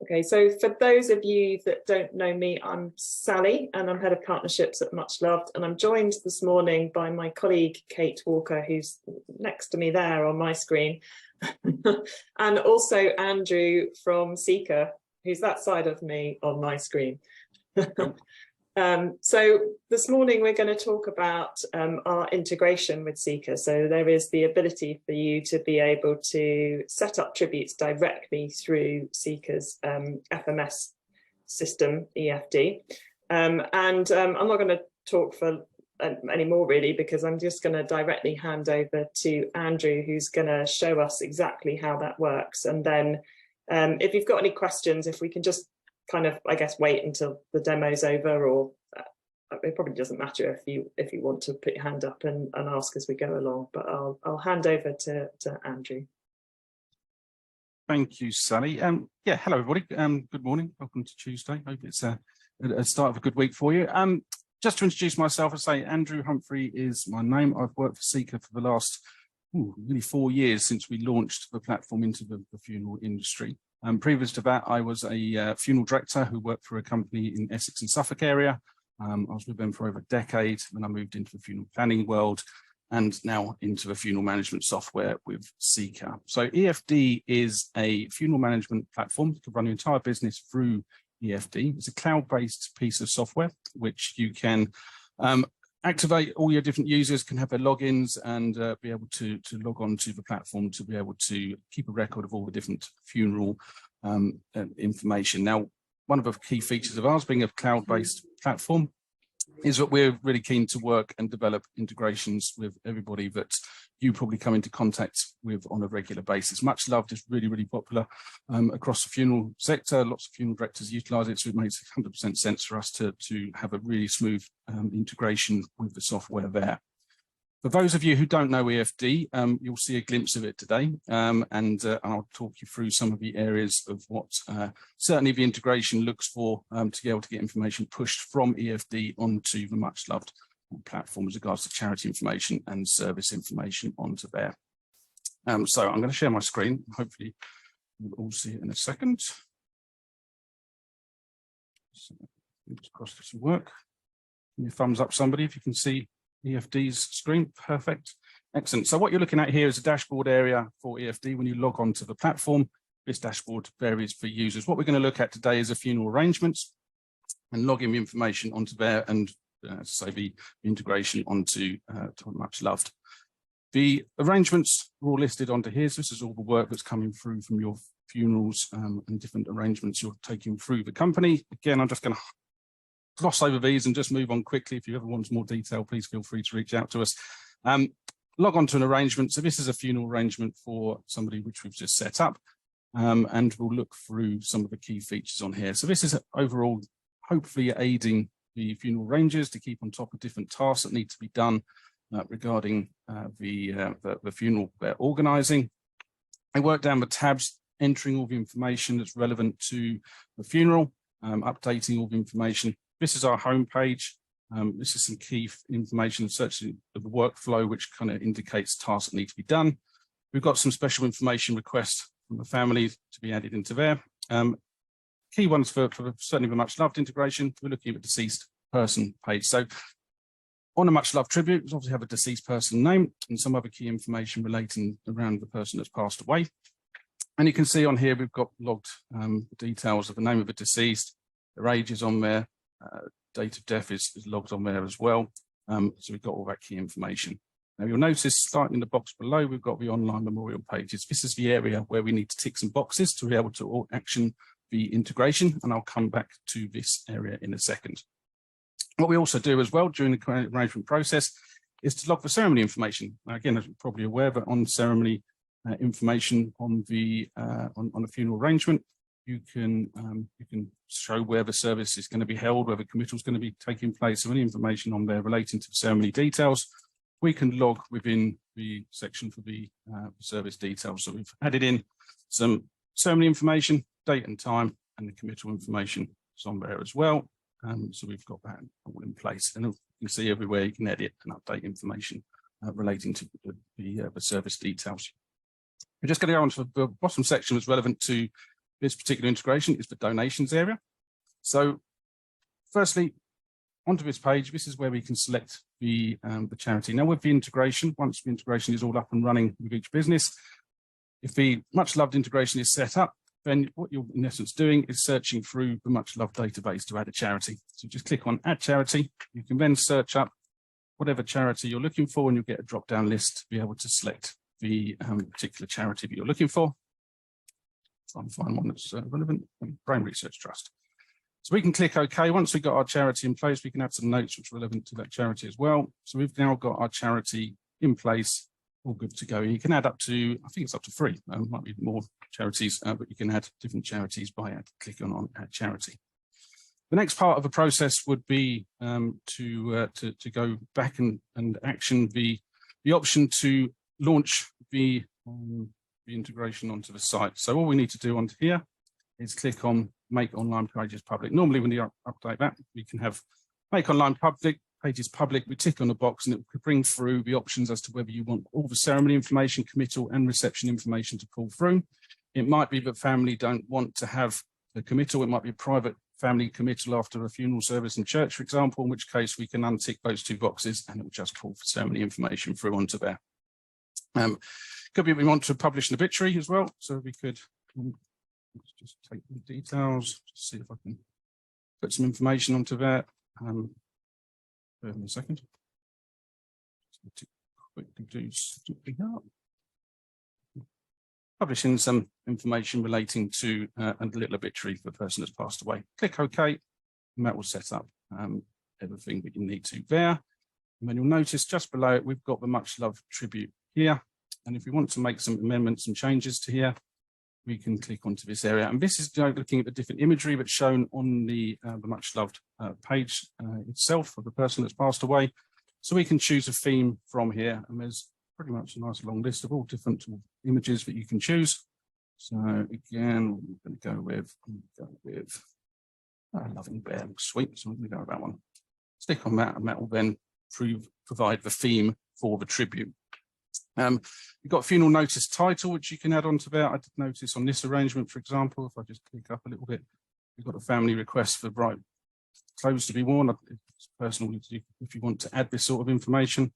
Okay, so for those of you that don't know me, I'm Sally and I'm Head of Partnerships at MuchLoved, and I'm joined this morning by my colleague Kate Walker, who's next to me there on my screen, and also Andrew from Seker, who's that side of me on my screen. So this morning we're going to talk about our integration with Seker. So there is the ability for you to be able to set up tributes directly through Seker's FMS system, eFD. I'm not going to talk for any more really, because I'm just going to directly hand over to Andrew, who's going to show us exactly how that works. And then if you've got any questions, if we can just kind of, I guess, wait until the demo's over, or it probably doesn't matter if you want to put your hand up and ask as we go along, but I'll hand over to Andrew. Thank you, Sally. Yeah, hello everybody. Good morning. Welcome to Tuesday. Hope it's a start of a good week for you. Just to introduce myself, I say Andrew Humphrey is my name. I've worked for Seker for the last nearly 4 years since we launched the platform into the funeral industry. Previous to that, I was a funeral director who worked for a company in Essex and Suffolk area. I was with them for over a decade, and I moved into the funeral planning world and now into the funeral management software with Seker. So eFD is a funeral management platform to run your entire business through eFD. It's a cloud-based piece of software which you can activate. All your different users can have their logins and be able to log on to the platform to be able to keep a record of all the different funeral information. Now, one of the key features of ours being a cloud-based platform is that we're really keen to work and develop integrations with everybody that you probably come into contact with on a regular basis. MuchLoved is really, really popular across the funeral sector. Lots of funeral directors utilize it, so it makes 100% sense for us to have a really smooth integration with the software there. For those of you who don't know eFD, you'll see a glimpse of it today, and I'll talk you through some of the areas of what certainly the integration looks for to be able to get information pushed from eFD onto the MuchLoved platform as regards to charity information and service information onto there. So I'm going to share my screen. Hopefully you'll all see it in a second. So, fingers crossed this will work. Give me a thumbs up, somebody, if you can see eFD's screen. Perfect. Excellent. So what you're looking at here is a dashboard area for eFD. When you log on to the platform, this dashboard varies for users. What we're going to look at today is a funeral arrangements and logging information onto there, and say the integration onto MuchLoved. The arrangements are all listed onto here. So this is all the work that's coming through from your funerals and different arrangements you're taking through the company. Again, I'm just going to gloss over these and just move on quickly. If you ever want more detail, please feel free to reach out to us. Log on to an arrangement. So this is a funeral arrangement for somebody which we've just set up, and we'll look through some of the key features on here. So this is overall hopefully aiding the funeral arrangers to keep on top of different tasks that need to be done regarding the funeral they're organising. I work down the tabs, entering all the information that's relevant to the funeral, updating all the information. This is our home page. This is some key information, such as the workflow, which kind of indicates tasks that need to be done. We've got some special information requests from the family to be added into there. Key ones for certainly the MuchLoved integration, we're looking at the deceased person page. So on a MuchLoved tribute, we obviously have a deceased person name and some other key information relating around the person that's passed away. And you can see on here, we've got logged details of the name of the deceased, their age is on there, date of death is logged on there as well. So we've got all that key information. Now you'll notice, starting in the box below, we've got the online memorial pages. This is the area where we need to tick some boxes to be able to action the integration, and I'll come back to this area in a second. What we also do as well during the arrangement process is to log the ceremony information. Now, again, as you're probably aware, that on ceremony information on the on a funeral arrangement, you can show where the service is going to be held, where the committal is going to be taking place. So any information on there relating to the ceremony details, we can log within the section for the service details. So we've added in some ceremony information, date and time, and the committal information is on there as well. So we've got that all in place, and you can see everywhere you can edit and update information relating to the service details. We're just going to go on to the bottom section that's relevant to this particular integration is the donations area. So firstly, onto this page, this is where we can select the charity. Now with the integration, once the integration is all up and running with each business, if the MuchLoved integration is set up, then what you're in essence doing is searching through the MuchLoved database to add a charity. So just click on Add Charity. You can then search up whatever charity you're looking for, and you'll get a drop-down list to be able to select the particular charity that you're looking for. Try and find one that's relevant. Brain Research Trust. So we can click OK. Once we've got our charity in place, we can add some notes which are relevant to that charity as well. So we've now got our charity in place, all good to go. You can add up to, I think it's up to 3. Might be more charities, but you can add different charities by clicking on Add Charity. The next part of the process would be to go back and action the option to launch the integration onto the site. So all we need to do onto here is click on Make Online Pages Public. Normally when you update that, we can have Make Online Pages Public. We tick on the box and it will bring through the options as to whether you want all the ceremony information, committal and reception information to pull through. It might be that family don't want to have the committal. It might be a private family committal after a funeral service in church, for example, in which case we can untick those 2 boxes and it will just pull for ceremony information through onto there. Could be we want to publish an obituary as well, so we could let's just take the details, just see if I can put some information onto that. Bear with me a second. Just to quickly do something up. Publishing some information relating to a little obituary for the person that's passed away. Click OK, and that will set up everything that you need to there. And then you'll notice just below it, we've got the MuchLoved tribute here. And if we want to make some amendments and changes to here, we can click onto this area. And this is looking at the different imagery that's shown on the MuchLoved page itself of the person that's passed away. So we can choose a theme from here, and there's pretty much a nice long list of all different images that you can choose. So again, we're going to go with Loving Bear, sweet. So we're going to go with that one. Stick on that, and that will then provide the theme for the tribute. You've got funeral notice title, which you can add onto there. I did notice on this arrangement, for example, if I just click up a little bit, you've got a family request for bright clothes to be worn. It's personal if you want to add this sort of information.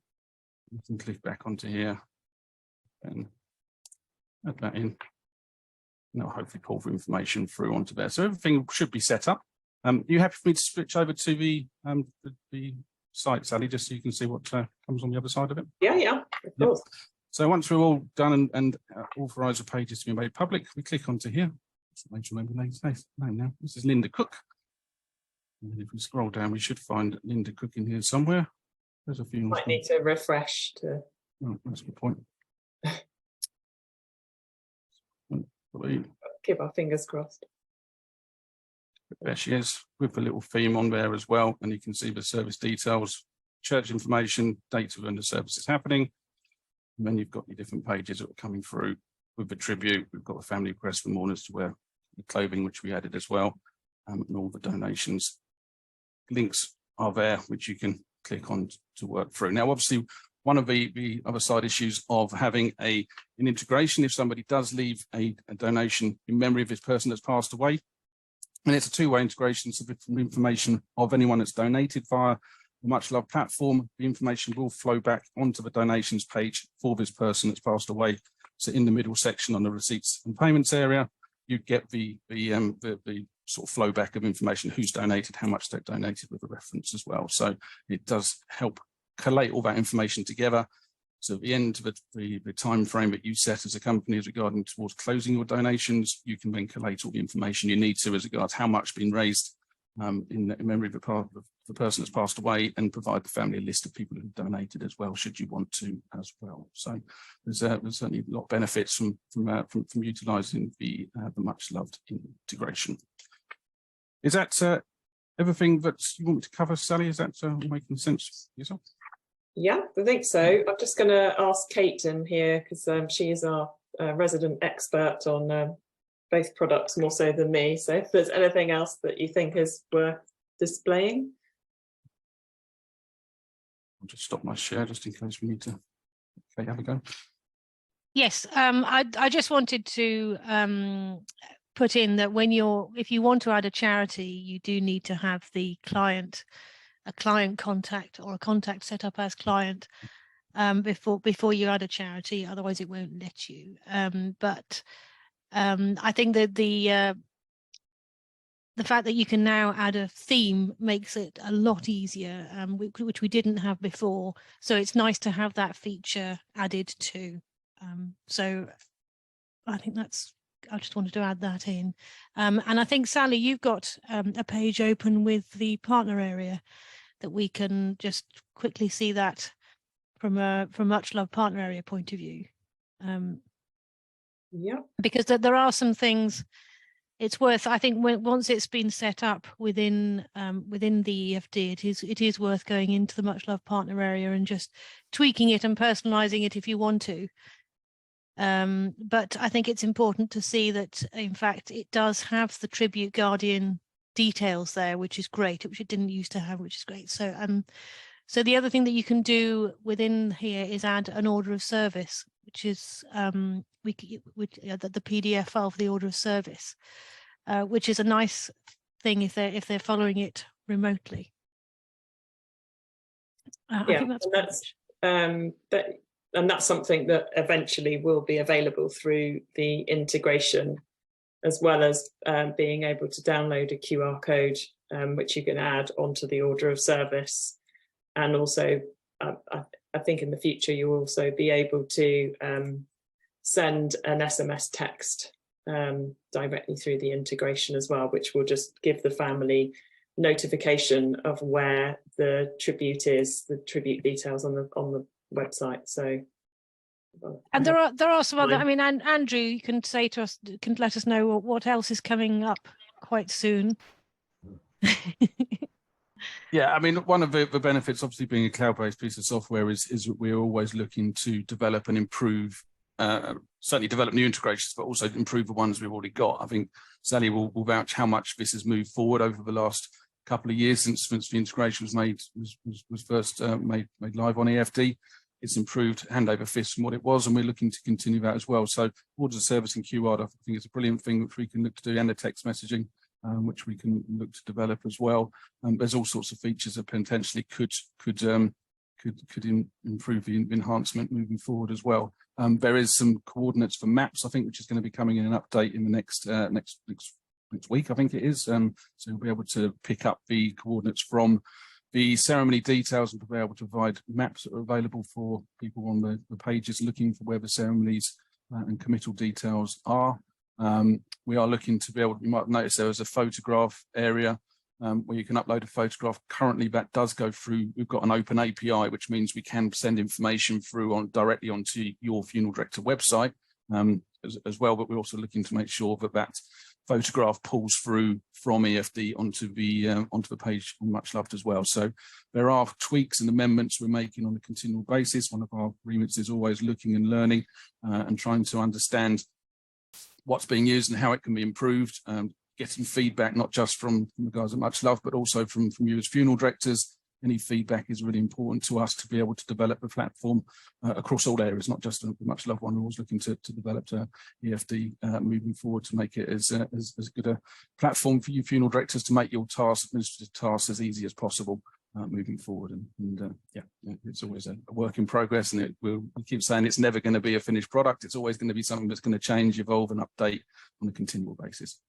You can click back onto here and add that in. And it'll hopefully pull the information through onto there. So everything should be set up. Are you happy for me to switch over to the site, Sally, just so you can see what comes on the other side of it? Yeah, of course. Yep. So once we're all done and authorise the pages to be made public, we click onto here. Let's remember the name now. This is Linda Cook. And if we scroll down, we should find Linda Cook in here somewhere. There's a few. Might need to refresh to. Oh, that's a good point. Keep our fingers crossed. There she is, with the little theme on there as well, and you can see the service details, church information, date of when the service is happening, and then you've got your different pages that are coming through with the tribute. We've got a family request for mourners to wear the clothing, which we added as well, and all the donations. Links are there, which you can click on to work through. Now, obviously, one of the other side issues of having an integration, if somebody does leave a donation in memory of this person that's passed away, and it's a 2-way integration, so the information of anyone that's donated via the MuchLoved platform, the information will flow back onto the donations page for this person that's passed away. So in the middle section on the receipts and payments area, you get the sort of flow back of information, who's donated, how much they've donated with a reference as well. So it does help collate all that information together. So at the end of the time frame that you set as a company as regarding towards closing your donations, you can then collate all the information you need to as regards how much been raised in memory of the person that's passed away, and provide the family a list of people who've donated as well, should you want to as well. So there's certainly a lot of benefits from utilising the MuchLoved integration. Is that everything that you want me to cover, Sally? Is that making sense for yourself? Yeah, I think so. I'm just going to ask Kate in here, because she is our resident expert on both products, more so than me. So if there's anything else that you think is worth displaying. I'll just stop my share just in case we need to. Okay, have a go. Yes, I just wanted to put in that if you want to add a charity, you do need to have a client contact or a contact set up as client before you add a charity. Otherwise, it won't let you. But I think that the fact that you can now add a theme makes it a lot easier, which we didn't have before. So it's nice to have that feature added too. So I think I just wanted to add that in. And I think, Sally, you've got a page open with the partner area that we can just quickly see that from MuchLoved partner area point of view. Yeah. Because there are some things it's worth, I think, once it's been set up within the eFD, it is worth going into the MuchLoved partner area and just tweaking it and personalizing it if you want to. But I think it's important to see that, in fact, it does have the Tribute Guardian details there, which is great, which it didn't used to have, which is great. So so the other thing that you can do within here is add an order of service, which is the PDF file for the order of service, which is a nice thing if they're following it remotely. I think that's something that eventually will be available through the integration, as well as being able to download a QR code, which you can add onto the order of service. And also, I think in the future, you'll also be able to send an SMS text directly through the integration as well, which will just give the family notification of where the tribute is, the tribute details on the website. So, and there are some other. I mean, and Andrew, you can say to us, can let us know what else is coming up quite soon. Yeah, I mean, one of the benefits, obviously, being a cloud-based piece of software is that we're always looking to develop and improve, certainly develop new integrations, but also improve the ones we've already got. I think Sally will vouch how much this has moved forward over the last couple of years since the integration was first made live on eFD. It's improved hand over fist from what it was, and we're looking to continue that as well. So orders of service in QR, I think it's a brilliant thing which we can look to do, and the text messaging, which we can look to develop as well. There's all sorts of features that potentially could improve the enhancement moving forward as well. There is some coordinates for maps, I think, which is going to be coming in an update in the next week, I think it is. So you'll be able to pick up the coordinates from the ceremony details and be able to provide maps that are available for people on the pages looking for where the ceremonies and committal details are. We are looking to be able, you might notice there was a photograph area where you can upload a photograph. Currently that does go through, we've got an open API, which means we can send information through directly onto your funeral director website as well, but we're also looking to make sure that photograph pulls through from eFD onto the page on MuchLoved as well. So there are tweaks and amendments we're making on a continual basis. One of our remits is always looking and learning and trying to understand what's being used and how it can be improved, getting feedback not just from the guys at MuchLoved, but also from you as funeral directors. Any feedback is really important to us to be able to develop the platform across all areas, not just the MuchLoved one. We're always looking to develop eFD moving forward to make it as good a platform for you funeral directors to make your administrative tasks as easy as possible moving forward. And yeah, it's always a work in progress, and we keep saying it's never going to be a finished product. It's always going to be something that's going to change, evolve and update on a continual basis.